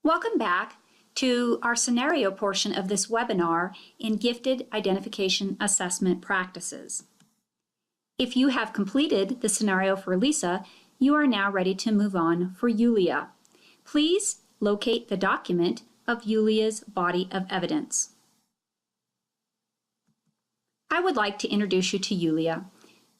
Welcome back to our scenario portion of this webinar in Gifted Identification Assessment Practices. If you have completed the scenario for Lisa, you are now ready to move on for Yulia. Please locate the document of Yulia's body of evidence. I would like to introduce you to Yulia.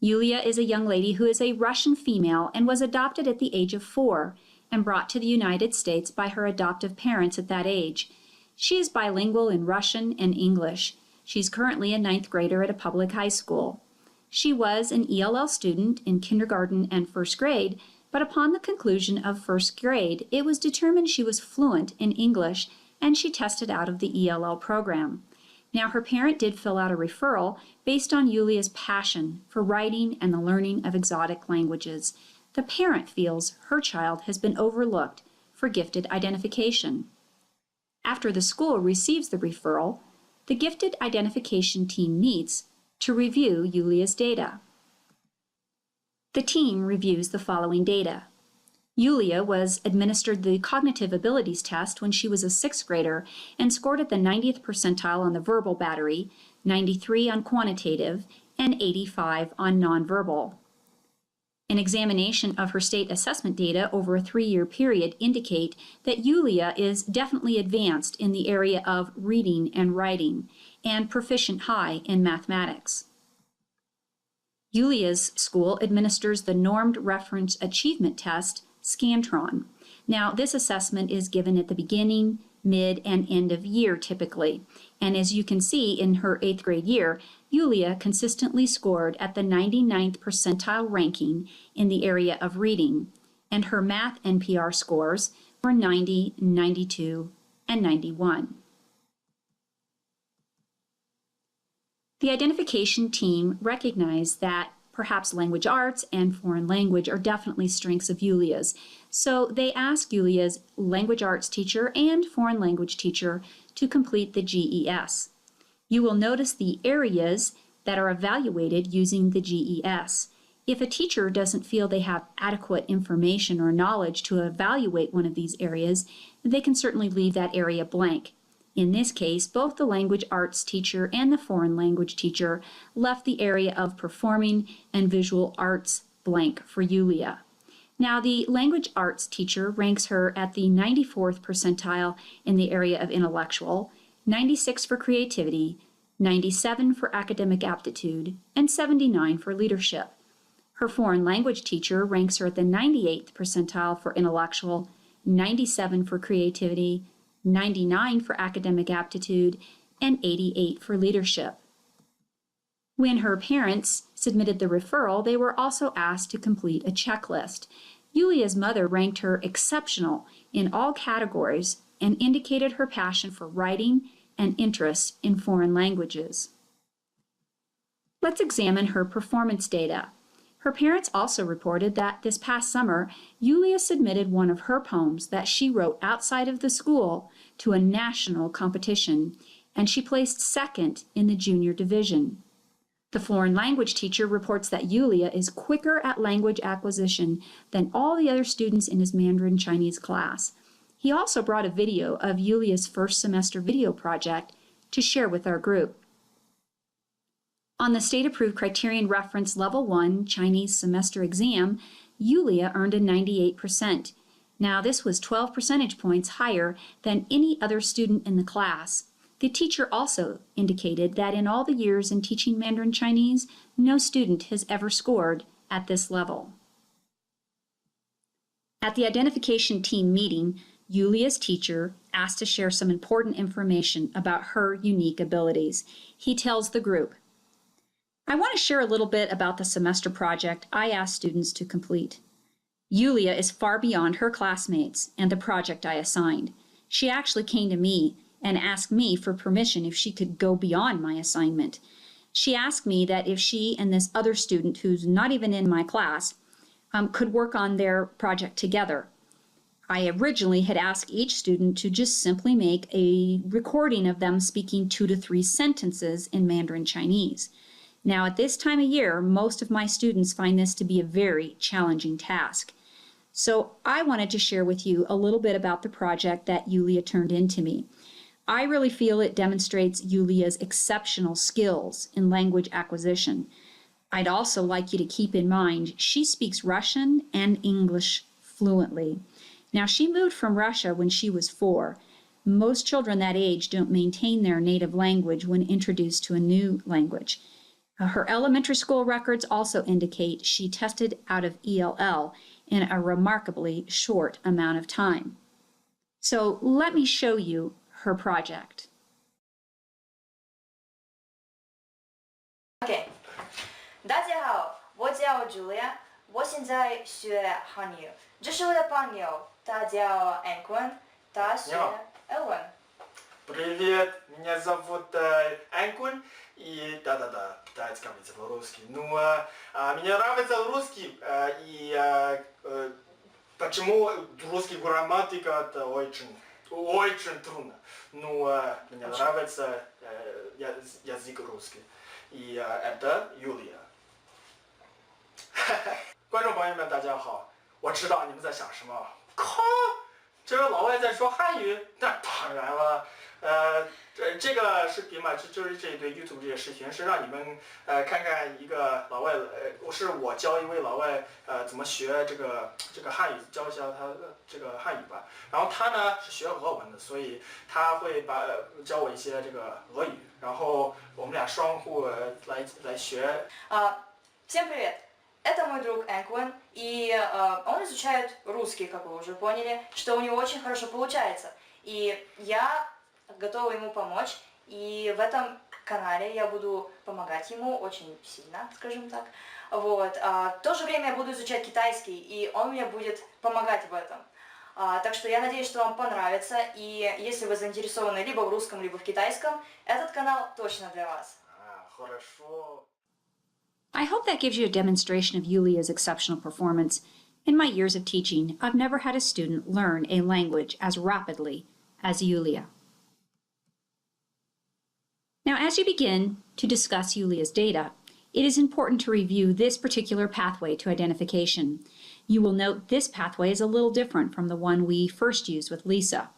Yulia is a young lady who is a Russian female and was adopted at the age of 4 and brought to the United States by her adoptive parents at that age. She is bilingual in Russian and English. She's currently a 9th grader at a public high school. She was an ELL student in kindergarten and 1st grade, but upon the conclusion of 1st grade, it was determined she was fluent in English and she tested out of the ELL program. Now, her parent did fill out a referral based on Yulia's passion for writing and the learning of exotic languages. The parent feels her child has been overlooked for gifted identification. After the school receives the referral, the gifted identification team meets to review Yulia's data. The team reviews the following data. Yulia was administered the cognitive abilities test when she was a 6th grader and scored at the 90th percentile on the verbal battery, 93 on quantitative, and 85 on nonverbal. An examination of her state assessment data over a 3-year period indicate that Yulia is definitely advanced in the area of reading and writing and proficient high in mathematics. Yulia's school administers the Normed Reference Achievement Test, Scantron. Now, this assessment is given at the beginning, mid, and end of year typically. And as you can see in her 8th grade year, Yulia consistently scored at the 99th percentile ranking in the area of reading, and her math NPR scores were 90, 92, and 91. The identification team recognized that perhaps language arts and foreign language are definitely strengths of Yulia's. So they asked Yulia's language arts teacher and foreign language teacher to complete the GES. You will notice the areas that are evaluated using the GES. If a teacher doesn't feel they have adequate information or knowledge to evaluate one of these areas, they can certainly leave that area blank. In this case, both the language arts teacher and the foreign language teacher left the area of performing and visual arts blank for Yulia. Now, the language arts teacher ranks her at the 94th percentile in the area of intellectual, 96 for creativity, 97 for academic aptitude, and 79 for leadership. Her foreign language teacher ranks her at the 98th percentile for intellectual, 97 for creativity, 99 for academic aptitude, and 88 for leadership. When her parents submitted the referral, they were also asked to complete a checklist. Yulia's mother ranked her exceptional in all categories and indicated her passion for writing and interest in foreign languages. Let's examine her performance data. Her parents also reported that this past summer, Yulia submitted one of her poems that she wrote outside of the school to a national competition, and she placed 2nd in the junior division. The foreign language teacher reports that Yulia is quicker at language acquisition than all the other students in his Mandarin Chinese class. He also brought a video of Yulia's first semester video project to share with our group. On the state-approved criterion reference level 1 Chinese semester exam, Yulia earned a 98%. Now, this was 12 percentage points higher than any other student in the class. The teacher also indicated that in all the years in teaching Mandarin Chinese, no student has ever scored at this level. At the identification team meeting, Yulia's teacher asked to share some important information about her unique abilities. He tells the group, "I want to share a little bit about the semester project I asked students to complete. Yulia is far beyond her classmates and the project I assigned. She actually came to me and asked me for permission if she could go beyond my assignment. She asked me that if she and this other student who's not even in my class could work on their project together. I originally had asked each student to just simply make a recording of them speaking 2 to 3 sentences in Mandarin Chinese. Now, at this time of year, most of my students find this to be a very challenging task. So I wanted to share with you a little bit about the project that Yulia turned in to me. I really feel it demonstrates Yulia's exceptional skills in language acquisition. I'd also like you to keep in mind she speaks Russian and English fluently. Now, she moved from Russia when she was 4. Most children that age don't maintain their native language when introduced to a new language. Her elementary school records also indicate she tested out of ELL in a remarkably short amount of time. So let me show you her project. OK， 大家好，我叫 Julia， 我现在学汉语。这是我的朋友，他叫 Anquan， 他是 Elwan。 Привет, меня зовут Анкун, и да-да-да, давайте говорить по-русски. Мне нравится русский, и почему русский грамматика это очень трудно. Мне нравится язык русский, и это Юлия. 观众朋友们，大家好，我知道你们在想什么。靠，这位老外在说汉语？那当然了。这个视频嘛，就是这对 YouTube 这些视频是让你们看看一个老外，是我教一位老外怎么学这个汉语，教一下他这个汉语吧。然后他呢是学俄文的，所以他会教我一些这个俄语，然后我们俩双互来学。Всем привет! Это мой друг Анкван, и он изучает русский, как вы уже поняли, что у него очень хорошо получается. И я готова ему помочь, и в этом канале я буду помогать ему очень сильно, скажем так. Вот. В то же время я буду изучать китайский, и он мне будет помогать в этом. Так что я надеюсь, что вам понравится, и если вы заинтересованы либо в русском, либо в китайском, этот канал точно для вас. Хорошо. I hope that gives you a demonstration of Yulia's exceptional performance. In my years of teaching, I've never had a student learn a language as rapidly as Yulia. Now, as you begin to discuss Yulia's data, it is important to review this particular pathway to identification. You will note this pathway is a little different from the one we first used with Lisa.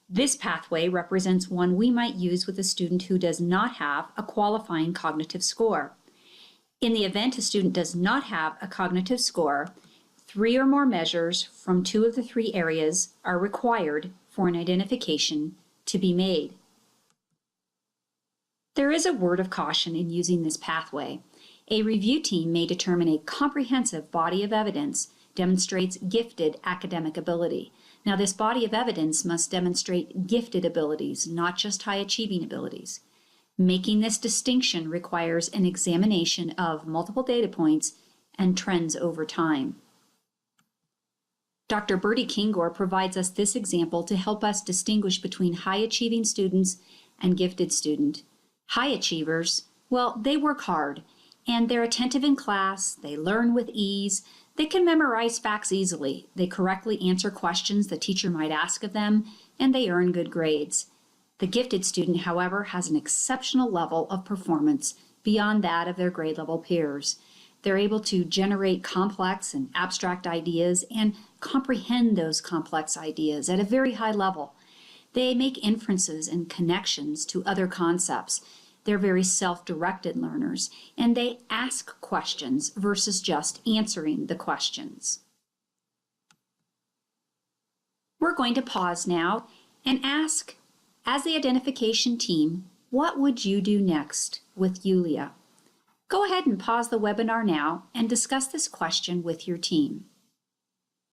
This pathway represents one we might use with a student who does not have a qualifying cognitive score. In the event a student does not have a cognitive score, 3 or more measures from 2 of the 3 areas are required for an identification to be made. There is a word of caution in using this pathway. A review team may determine a comprehensive body of evidence demonstrates gifted academic ability. Now, this body of evidence must demonstrate gifted abilities, not just high-achieving abilities. Making this distinction requires an examination of multiple data points and trends over time. Dr. Bertie Kingor provides us this example to help us distinguish between high-achieving students and gifted students. High achievers, well, they work hard, and they're attentive in class, they learn with ease, they can memorize facts easily, they correctly answer questions the teacher might ask of them, and they earn good grades. The gifted student, however, has an exceptional level of performance beyond that of their grade level peers. They're able to generate complex and abstract ideas and comprehend those complex ideas at a very high level. They make inferences and connections to other concepts. They're very self-directed learners, and they ask questions versus just answering the questions. We're going to pause now and ask, as the identification team, what would you do next with Yulia? Go ahead and pause the webinar now and discuss this question with your team.